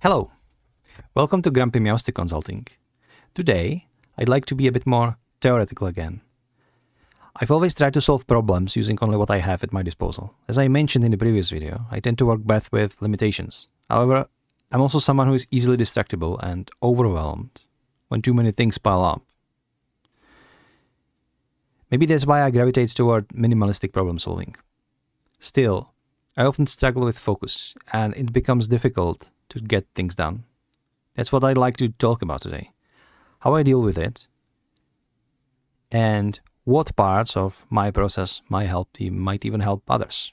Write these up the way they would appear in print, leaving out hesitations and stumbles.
Hello, welcome to Grumpy Meowster Consulting. Today, I'd like to be a bit more theoretical again. I've always tried to solve problems using only what I have at my disposal. As I mentioned in the previous video, I tend to work best with limitations. However, I'm also someone who is easily distractible and overwhelmed when too many things pile up. Maybe that's why I gravitate toward minimalistic problem solving. Still, I often struggle with focus, and it becomes difficult to get things done. That's what I'd like to talk about today. How I deal with it, and what parts of my process might even help others.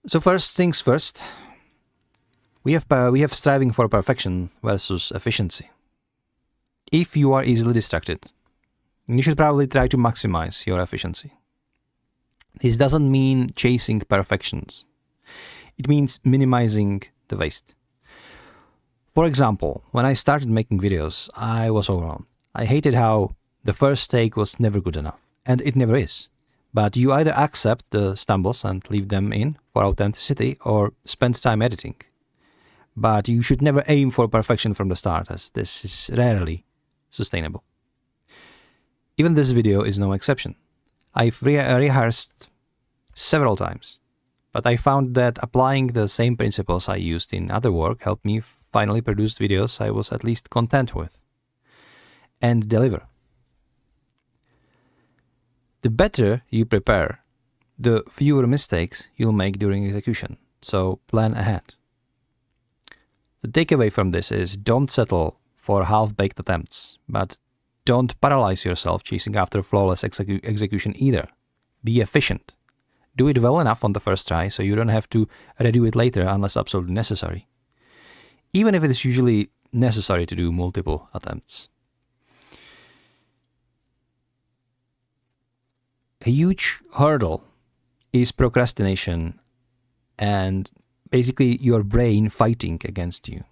So first things first, we have striving for perfection versus efficiency. If you are easily distracted, you should probably try to maximize your efficiency. This doesn't mean chasing perfections. It means minimizing the waste. For example, when I started making videos, I was overwhelmed. I hated how the first take was never good enough, and it never is. But you either accept the stumbles and leave them in for authenticity or spend time editing. But you should never aim for perfection from the start, as this is rarely sustainable. Even this video is no exception. I've rehearsed several times, but I found that applying the same principles I used in other work helped me finally produce videos I was at least content with and deliver. The better you prepare, the fewer mistakes you'll make during execution, so plan ahead. The takeaway from this is don't settle for half-baked attempts, but don't paralyze yourself chasing after flawless execution either. Be efficient. Do it well enough on the first try so you don't have to redo it later unless absolutely necessary. Even if it is usually necessary to do multiple attempts. A huge hurdle is procrastination and basically your brain fighting against you.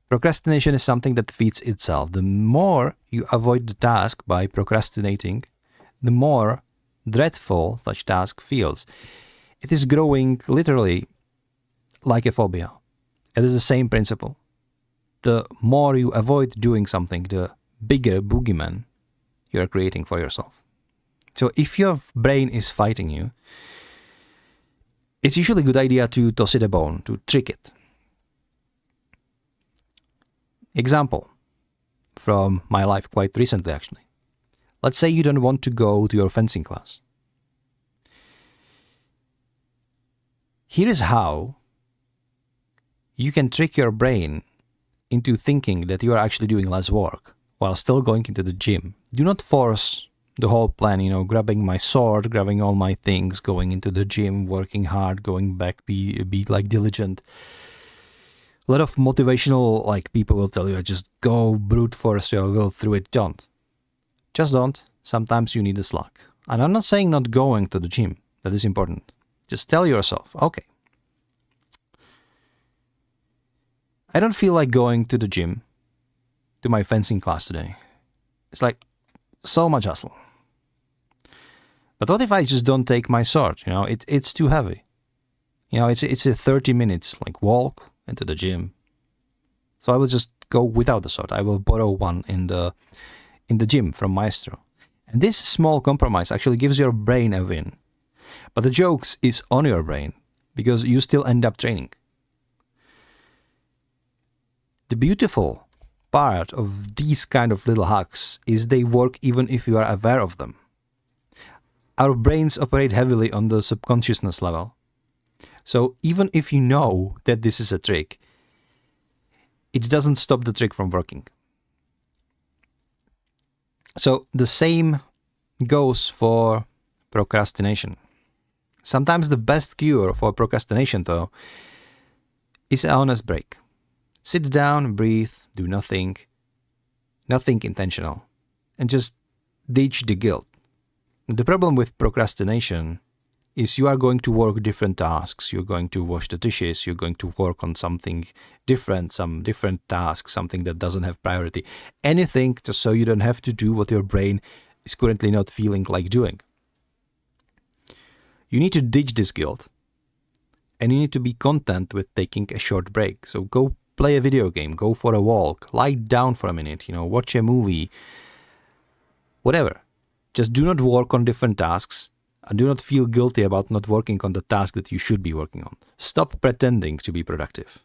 Procrastination is something that feeds itself. The more you avoid the task by procrastinating, the more dreadful such task feels. It is growing literally like a phobia. It is the same principle. The more you avoid doing something, the bigger boogeyman you are creating for yourself. So if your brain is fighting you, it's usually a good idea to toss it a bone, to trick it. Example from my life quite recently, actually. Let's say you don't want to go to your fencing class. Here is how you can trick your brain into thinking that you are actually doing less work while still going into the gym. Do not force the whole plan, grabbing my sword, grabbing all my things, going into the gym, working hard, going back, be like diligent. A lot of motivational people will tell you, just go brute force your will through it. Don't. Just don't. Sometimes you need a slack. And I'm not saying not going to the gym. That is important. Just tell yourself, okay, I don't feel like going to the gym, to my fencing class today. It's like so much hustle. But what if I just don't take my sword? It's too heavy. It's a 30 minutes walk into the gym. So I will just go without the sword. I will borrow one in the gym from Maestro. And this small compromise actually gives your brain a win. But the joke is on your brain because you still end up training. The beautiful part of these kind of little hacks is they work even if you are aware of them. Our brains operate heavily on the subconsciousness level. So even if you know that this is a trick, it doesn't stop the trick from working. So the same goes for procrastination. Sometimes the best cure for procrastination, though, is an honest break. Sit down, breathe, do nothing intentional, and just ditch the guilt. The problem with procrastination is you are going to work different tasks. You're going to wash the dishes. You're going to work on something different, some different task, something that doesn't have priority. Anything just so you don't have to do what your brain is currently not feeling like doing. You need to ditch this guilt and you need to be content with taking a short break. So go play a video game, go for a walk, lie down for a minute, watch a movie, whatever. Just do not work on different tasks and do not feel guilty about not working on the task that you should be working on. Stop pretending to be productive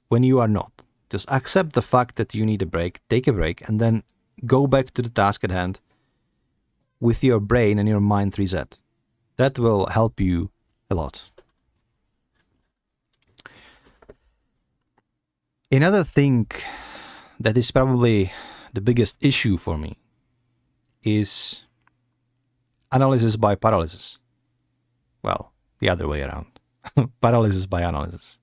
when you are not. Just accept the fact that you need a break, take a break, and then go back to the task at hand with your brain and your mind reset. That will help you a lot. Another thing that is probably the biggest issue for me is analysis by paralysis. Well, the other way around. Paralysis by analysis.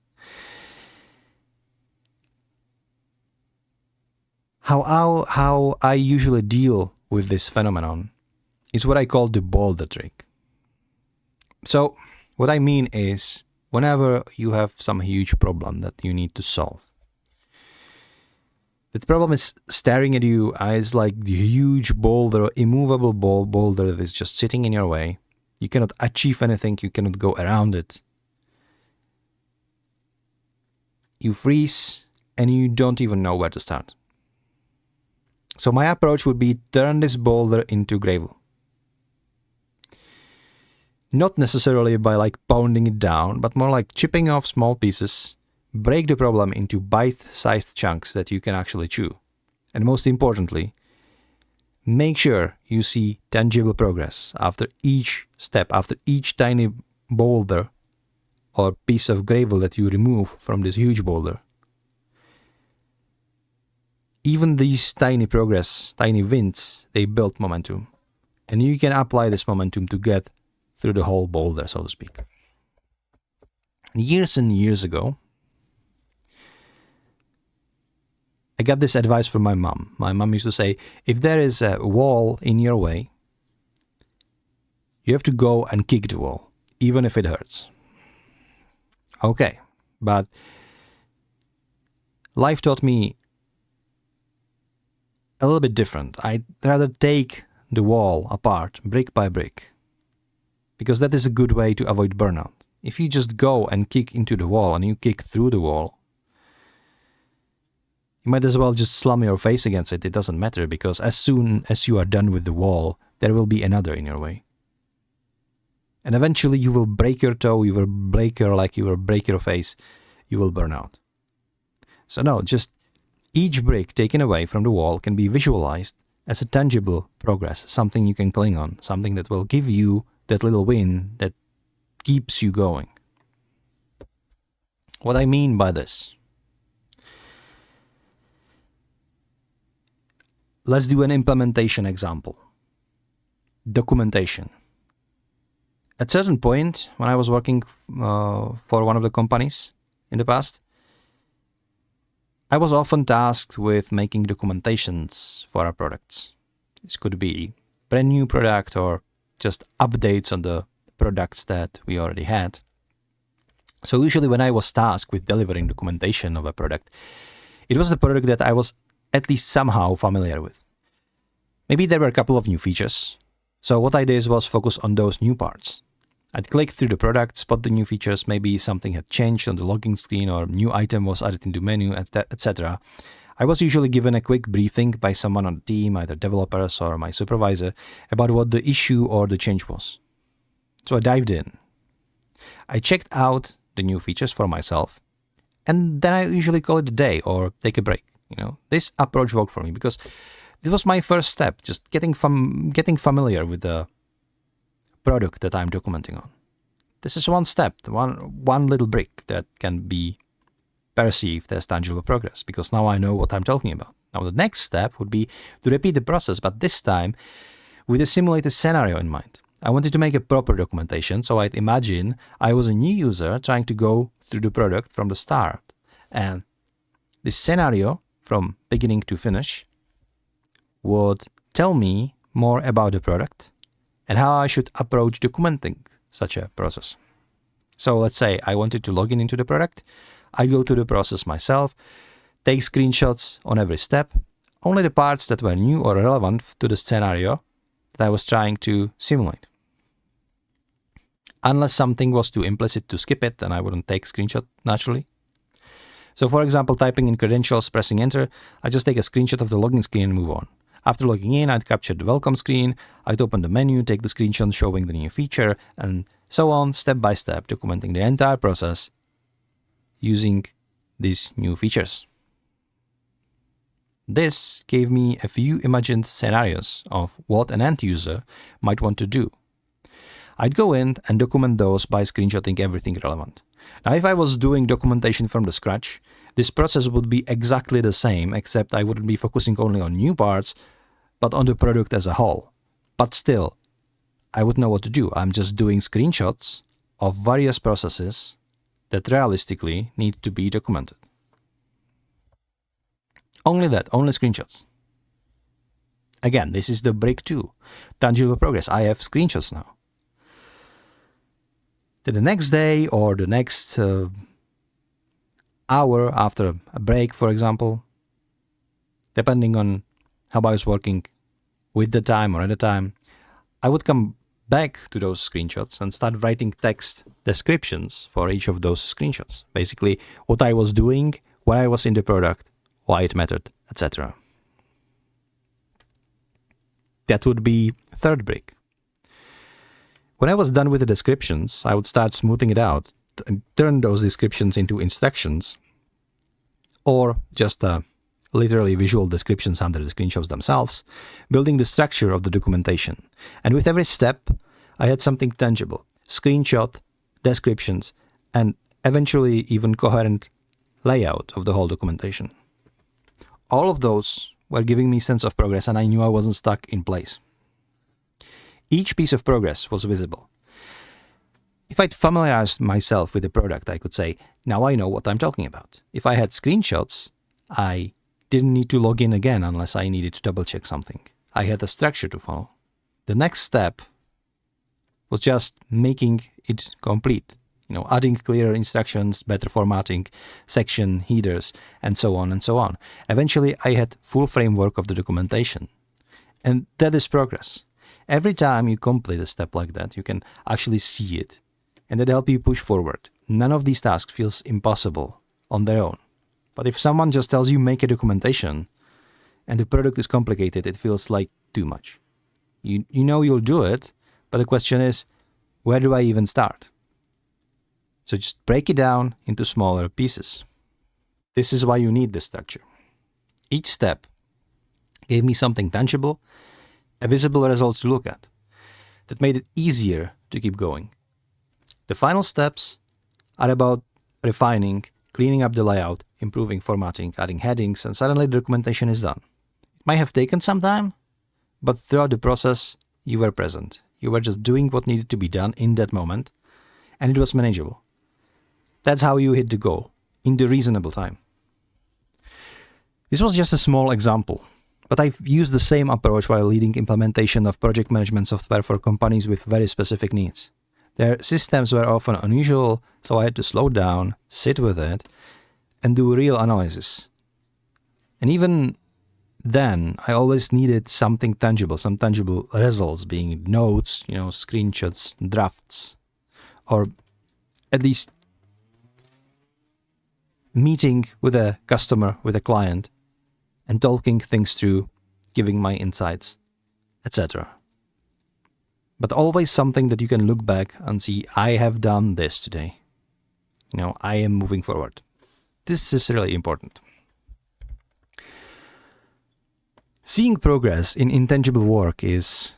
How I usually deal with this phenomenon is what I call the boulder trick. So, what I mean is, whenever you have some huge problem that you need to solve, the problem is staring at you as like the huge boulder, immovable boulder that is just sitting in your way. You cannot achieve anything, you cannot go around it. You freeze and you don't even know where to start. So my approach would be turn this boulder into gravel. Not necessarily by like pounding it down, but more like chipping off small pieces, break the problem into bite-sized chunks that you can actually chew. And most importantly, make sure you see tangible progress after each step, after each tiny boulder or piece of gravel that you remove from this huge boulder. Even these tiny progress, tiny wins, they build momentum. And you can apply this momentum to get through the whole boulder, so to speak. Years and years ago, I got this advice from my mom. My mom used to say, if there is a wall in your way, you have to go and kick the wall, even if it hurts. Okay, but life taught me a little bit different. I'd rather take the wall apart, brick by brick, because that is a good way to avoid burnout. If you just go and kick into the wall and you kick through the wall, you might as well just slam your face against it. It doesn't matter, because as soon as you are done with the wall, there will be another in your way. And eventually you will break your toe, you will break your leg, you will break your face, you will burn out. So no, just each brick taken away from the wall can be visualized as a tangible progress, something you can cling on, something that will give you that little win that keeps you going. What I mean by this? Let's do an implementation example. Documentation. At a certain point, when I was working for one of the companies in the past, I was often tasked with making documentations for our products. This could be brand new product or just updates on the products that we already had. So usually when I was tasked with delivering documentation of a product, it was the product that I was at least somehow familiar with. Maybe there were a couple of new features. So what I did was focus on those new parts. I'd click through the product, spot the new features, maybe something had changed on the login screen or new item was added into menu, etc. I was usually given a quick briefing by someone on the team, either developers or my supervisor, about what the issue or the change was. So I dived in. I checked out the new features for myself, and then I usually call it a day or take a break. This approach worked for me because this was my first step, just getting familiar with the product that I'm documenting on. This is one step, one little brick that can be perceived as tangible progress, because now I know what I'm talking about. Now the next step would be to repeat the process, but this time with a simulated scenario in mind. I wanted to make a proper documentation, so I'd imagine I was a new user trying to go through the product from the start. And this scenario, from beginning to finish, would tell me more about the product and how I should approach documenting such a process. So let's say I wanted to log in into the product. I go through the process myself, take screenshots on every step, only the parts that were new or relevant to the scenario that I was trying to simulate. unless something was too implicit to skip it, then I wouldn't take a screenshot naturally. So for example, typing in credentials, pressing enter, I just take a screenshot of the login screen and move on. After logging in, I'd capture the welcome screen, I'd open the menu, take the screenshot showing the new feature, and so on, step by step, documenting the entire process using these new features. This gave me a few imagined scenarios of what an end user might want to do. I'd go in and document those by screenshotting everything relevant. Now, if I was doing documentation from the scratch, this process would be exactly the same, except I wouldn't be focusing only on new parts, but on the product as a whole. But still, I would know what to do. I'm just doing screenshots of various processes that realistically need to be documented. Only that, only screenshots. Again, this is the brick 2, tangible progress. I have screenshots now. Then the next day or the next hour after a break, for example, depending on how I was working with the time or at the time, I would come back to those screenshots and start writing text descriptions for each of those screenshots. Basically, what I was doing, where I was in the product, why it mattered, etc. That would be third brick. When I was done with the descriptions, I would start smoothing it out and turn those descriptions into instructions or just literally visual descriptions under the screenshots themselves, building the structure of the documentation. And with every step, I had something tangible, screenshot, descriptions, and eventually even coherent layout of the whole documentation. All of those were giving me a sense of progress, and I knew I wasn't stuck in place. Each piece of progress was visible. If I'd familiarized myself with the product, I could say, now I know what I'm talking about. If I had screenshots, I didn't need to log in again unless I needed to double check something. I had a structure to follow. The next step was just making it complete. Adding clearer instructions, better formatting, section, headers, and so on and so on. Eventually, I had full framework of the documentation. And that is progress. Every time you complete a step like that, you can actually see it, and that helps you push forward. None of these tasks feels impossible on their own. But if someone just tells you make a documentation, and the product is complicated, it feels like too much. You know you'll do it, but the question is, where do I even start? So just break it down into smaller pieces. This is why you need this structure. Each step gave me something tangible, a visible result to look at, that made it easier to keep going. The final steps are about refining, cleaning up the layout, improving formatting, adding headings, and suddenly the documentation is done. It might have taken some time, but throughout the process, you were present. You were just doing what needed to be done in that moment, and it was manageable. That's how you hit the goal, in the reasonable time. This was just a small example, but I've used the same approach while leading implementation of project management software for companies with very specific needs. Their systems were often unusual, so I had to slow down, sit with it, and do real analysis. And even then, I always needed something tangible, some tangible results, being notes, screenshots, drafts, or at least meeting with a customer, with a client, and talking things through, giving my insights, etc. But always something that you can look back and see, I have done this today. I am moving forward. This is really important. Seeing progress in intangible work is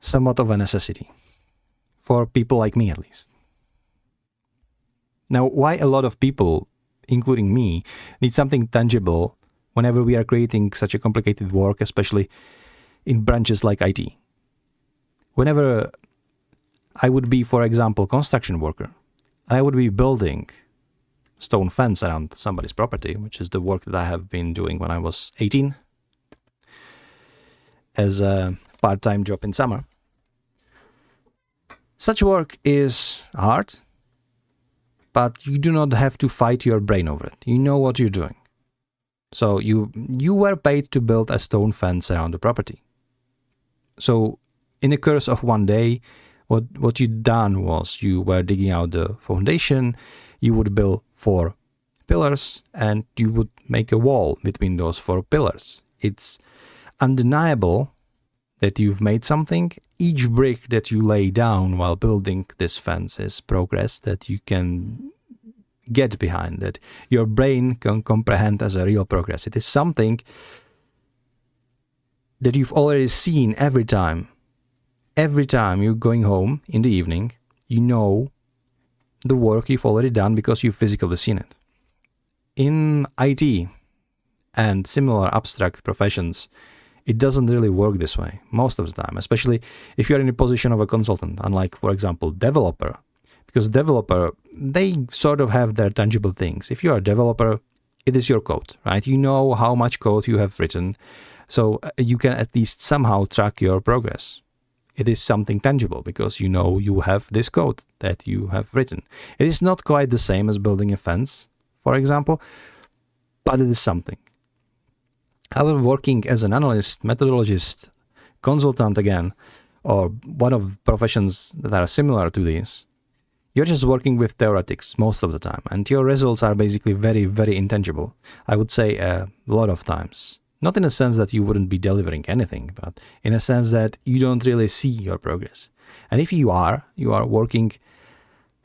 somewhat of a necessity, for people like me at least. Now, why a lot of people, including me, need something tangible whenever we are creating such a complicated work, especially in branches like IT. Whenever I would be, for example, construction worker, and I would be building stone fence around somebody's property, which is the work that I have been doing when I was 18 as a part-time job in summer. Such work is hard, but you do not have to fight your brain over it. You know what you're doing. So you were paid to build a stone fence around the property. So in the course of one day, What you done was you were digging out the foundation, you would build 4 pillars, and you would make a wall between those 4 pillars. It's undeniable that you've made something. Each brick that you lay down while building this fence is progress that you can get behind, that your brain can comprehend as a real progress. It is something that you've already seen every time. Every time you're going home in the evening, you know the work you've already done because you've physically seen it. In IT and similar abstract professions, it doesn't really work this way most of the time, especially if you're in a position of a consultant, unlike, for example, developer. Because developer, they sort of have their tangible things. If you are a developer, it is your code, right? You know how much code you have written, so you can at least somehow track your progress. It is something tangible because you know you have this code that you have written. It is not quite the same as building a fence, for example, but it is something. However, working as an analyst, methodologist, consultant again, or one of professions that are similar to these, you're just working with theoretics most of the time, and your results are basically very, very intangible. I would say a lot of times. Not in a sense that you wouldn't be delivering anything, but in a sense that you don't really see your progress. And if you are working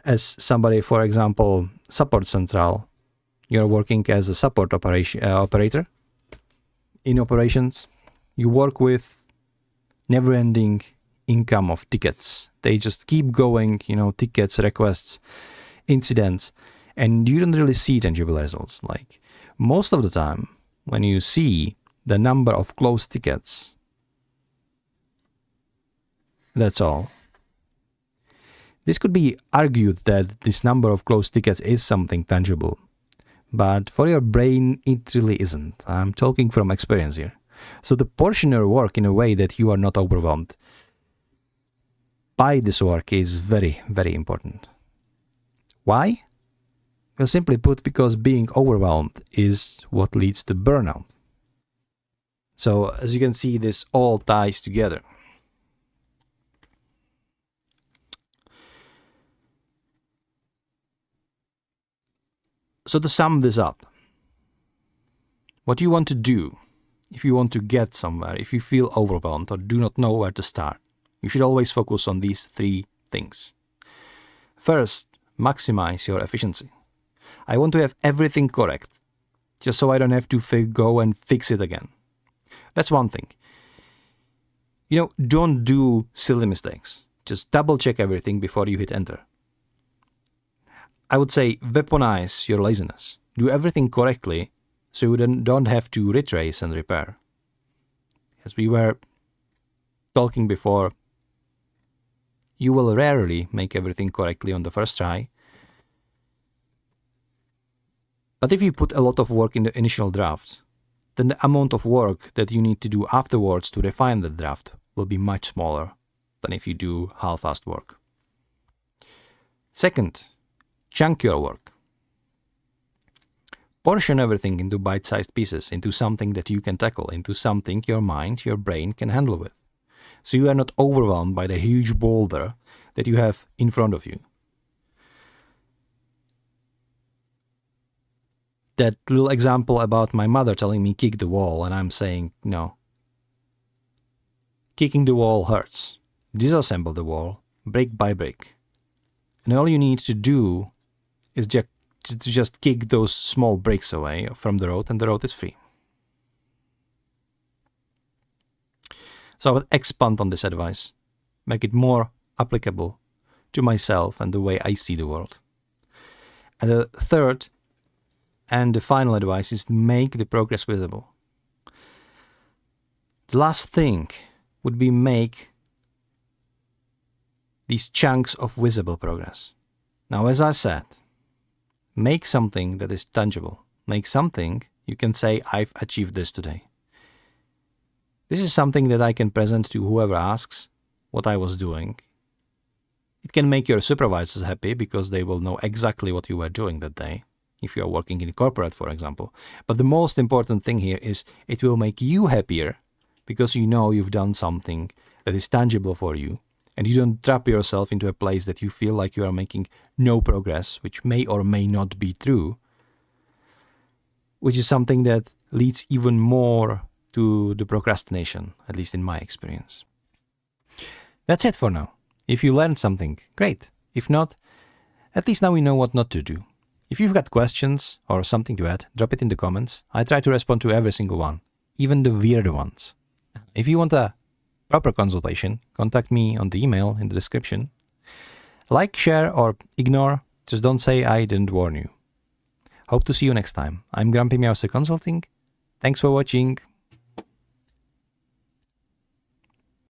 as somebody, for example, support central, you're working as a support operator. In operations, you work with never-ending income of tickets. They just keep going, tickets, requests, incidents, and you don't really see tangible results. Like most of the time, when you see the number of closed tickets, that's all. This could be argued that this number of closed tickets is something tangible, but for your brain, it really isn't. I'm talking from experience here. So the portion your work in a way that you are not overwhelmed by this work is very, very important. Why? Well, simply put, because being overwhelmed is what leads to burnout. So, as you can see, this all ties together. So to sum this up, what you want to do, if you want to get somewhere, if you feel overwhelmed or do not know where to start, you should always focus on these 3 things. First, maximize your efficiency. I want to have everything correct, just so I don't have to go and fix it again. That's one thing. Don't do silly mistakes. Just double check everything before you hit enter. I would say weaponize your laziness. Do everything correctly so you don't have to retrace and repair. As we were talking before, you will rarely make everything correctly on the first try. But if you put a lot of work in the initial draft, then the amount of work that you need to do afterwards to refine the draft will be much smaller than if you do half-assed work. Second, chunk your work. Portion everything into bite-sized pieces, into something that you can tackle, into something your mind, your brain can handle with. So you are not overwhelmed by the huge boulder that you have in front of you. That little example about my mother telling me kick the wall, and I'm saying no. Kicking the wall hurts. Disassemble the wall, brick by brick. And all you need to do is just kick those small bricks away from the road, and the road is free. So I would expand on this advice, make it more applicable to myself and the way I see the world. And the third and the final advice is to make the progress visible. The last thing would be make these chunks of visible progress. Now, as I said, make something that is tangible. Make something you can say, I've achieved this today. This is something that I can present to whoever asks what I was doing. It can make your supervisors happy because they will know exactly what you were doing that day, if you are working in corporate, for example. But the most important thing here is it will make you happier because you know you've done something that is tangible for you, and you don't trap yourself into a place that you feel like you are making no progress, which may or may not be true, which is something that leads even more to the procrastination, at least in my experience. That's it for now. If you learned something, great. If not, at least now we know what not to do. If you've got questions or something to add, drop it in the comments. I try to respond to every single one, even the weird ones. If you want a proper consultation, contact me on the email in the description. Like, share, or ignore, just don't say I didn't warn you. Hope to see you next time. I'm Grumpy Meowster Consulting. Thanks for watching.